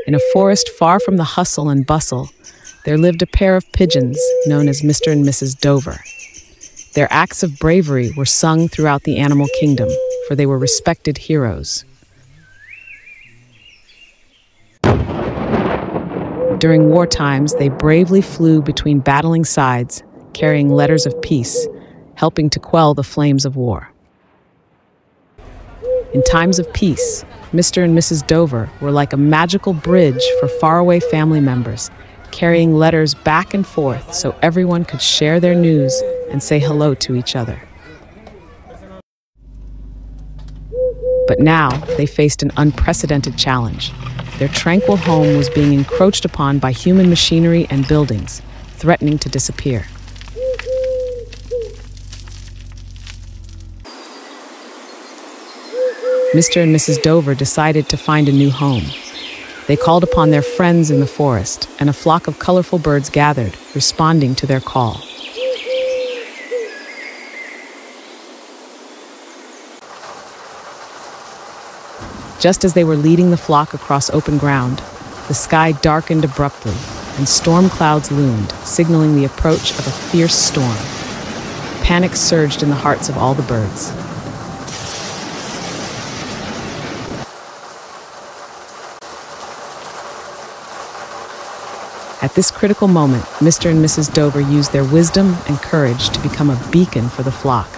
In a forest far from the hustle and bustle, there lived a pair of pigeons known as Mr. and Mrs. Dover. Their acts of bravery were sung throughout the animal kingdom, for they were respected heroes. During war times, they bravely flew between battling sides, carrying letters of peace, helping to quell the flames of war. In times of peace, Mr. and Mrs. Dover were like a magical bridge for faraway family members, carrying letters back and forth so everyone could share their news and say hello to each other. But now, they faced an unprecedented challenge. Their tranquil home was being encroached upon by human machinery and buildings, threatening to disappear. Mr. and Mrs. Dover decided to find a new home. They called upon their friends in the forest, and a flock of colorful birds gathered, responding to their call. Just as they were leading the flock across open ground, the sky darkened abruptly, and storm clouds loomed, signaling the approach of a fierce storm. Panic surged in the hearts of all the birds. At this critical moment, Mr. and Mrs. Dover used their wisdom and courage to become a beacon for the flock.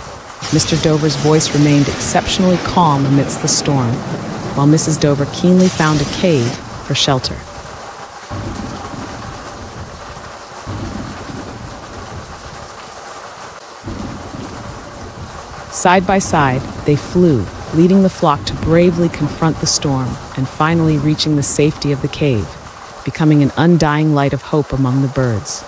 Mr. Dover's voice remained exceptionally calm amidst the storm, while Mrs. Dover keenly found a cave for shelter. Side by side, they flew, leading the flock to bravely confront the storm and finally reaching the safety of the cave, becoming an undying light of hope among the birds.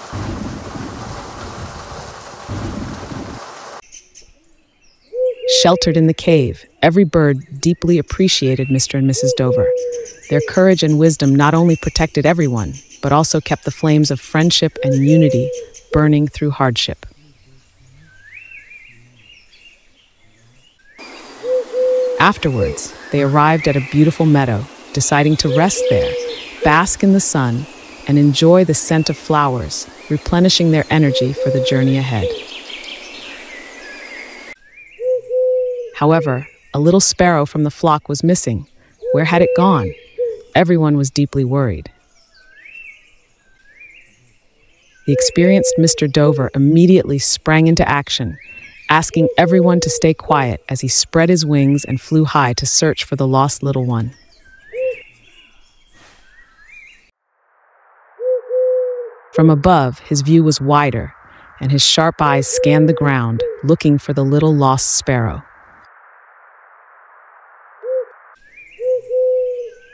Sheltered in the cave, every bird deeply appreciated Mr. and Mrs. Dover. Their courage and wisdom not only protected everyone, but also kept the flames of friendship and unity burning through hardship. Afterwards, they arrived at a beautiful meadow, deciding to rest there, bask in the sun, and enjoy the scent of flowers, replenishing their energy for the journey ahead. However, a little sparrow from the flock was missing. Where had it gone? Everyone was deeply worried. The experienced Mr. Dover immediately sprang into action, asking everyone to stay quiet as he spread his wings and flew high to search for the lost little one. From above, his view was wider, and his sharp eyes scanned the ground, looking for the little lost sparrow.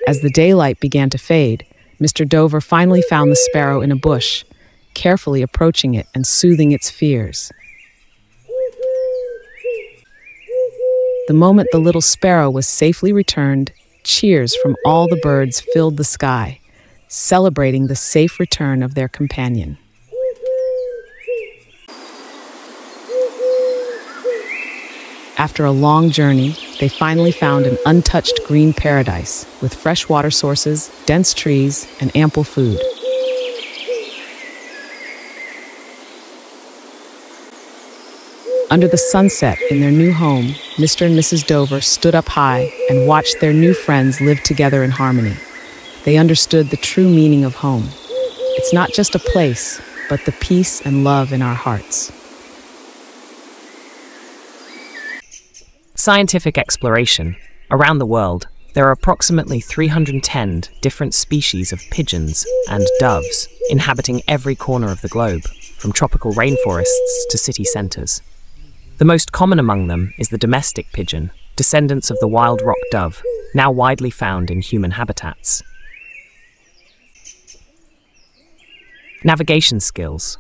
As the daylight began to fade, Mr. Dover finally found the sparrow in a bush, carefully approaching it and soothing its fears. The moment the little sparrow was safely returned, cheers from all the birds filled the sky, celebrating the safe return of their companion. After a long journey, they finally found an untouched green paradise with fresh water sources, dense trees, and ample food. Under the sunset in their new home, Mr. and Mrs. Dover stood up high and watched their new friends live together in harmony. They understood the true meaning of home. It's not just a place, but the peace and love in our hearts. Scientific exploration. Around the world, there are approximately 310 different species of pigeons and doves inhabiting every corner of the globe, from tropical rainforests to city centers. The most common among them is the domestic pigeon, descendants of the wild rock dove, now widely found in human habitats. Navigation skills.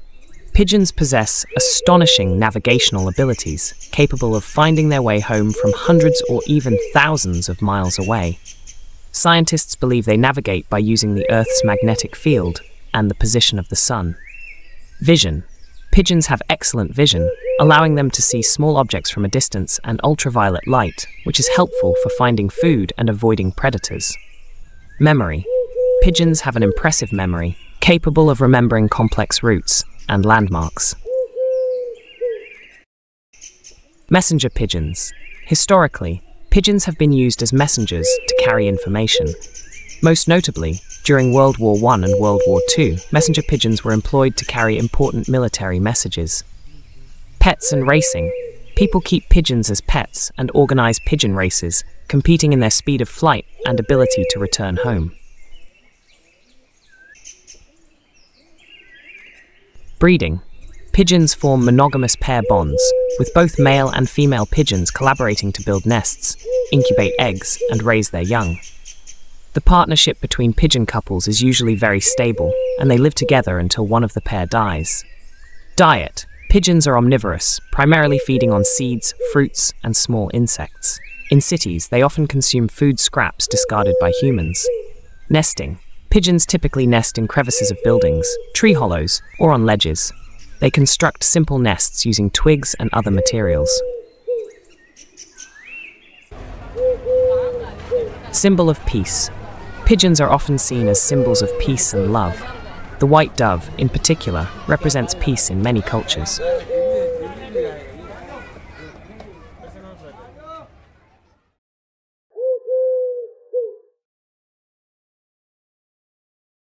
Pigeons possess astonishing navigational abilities, capable of finding their way home from hundreds or even thousands of miles away. Scientists believe they navigate by using the Earth's magnetic field and the position of the sun. Vision. Pigeons have excellent vision, allowing them to see small objects from a distance and ultraviolet light, which is helpful for finding food and avoiding predators. Memory. pigeons have an impressive memory, capable of remembering complex routes and landmarks. Messenger pigeons. Historically, pigeons have been used as messengers to carry information. Most notably, during World War I and World War II, messenger pigeons were employed to carry important military messages. Pets and racing. People keep pigeons as pets and organize pigeon races, competing in their speed of flight and ability to return home. Breeding. Pigeons form monogamous pair bonds, with both male and female pigeons collaborating to build nests, incubate eggs, and raise their young. The partnership between pigeon couples is usually very stable, and they live together until one of the pair dies. Diet. Pigeons are omnivorous, primarily feeding on seeds, fruits, and small insects. In cities, they often consume food scraps discarded by humans. Nesting. Pigeons typically nest in crevices of buildings, tree hollows, or on ledges. They construct simple nests using twigs and other materials. Symbol of peace. Pigeons are often seen as symbols of peace and love. The white dove, in particular, represents peace in many cultures.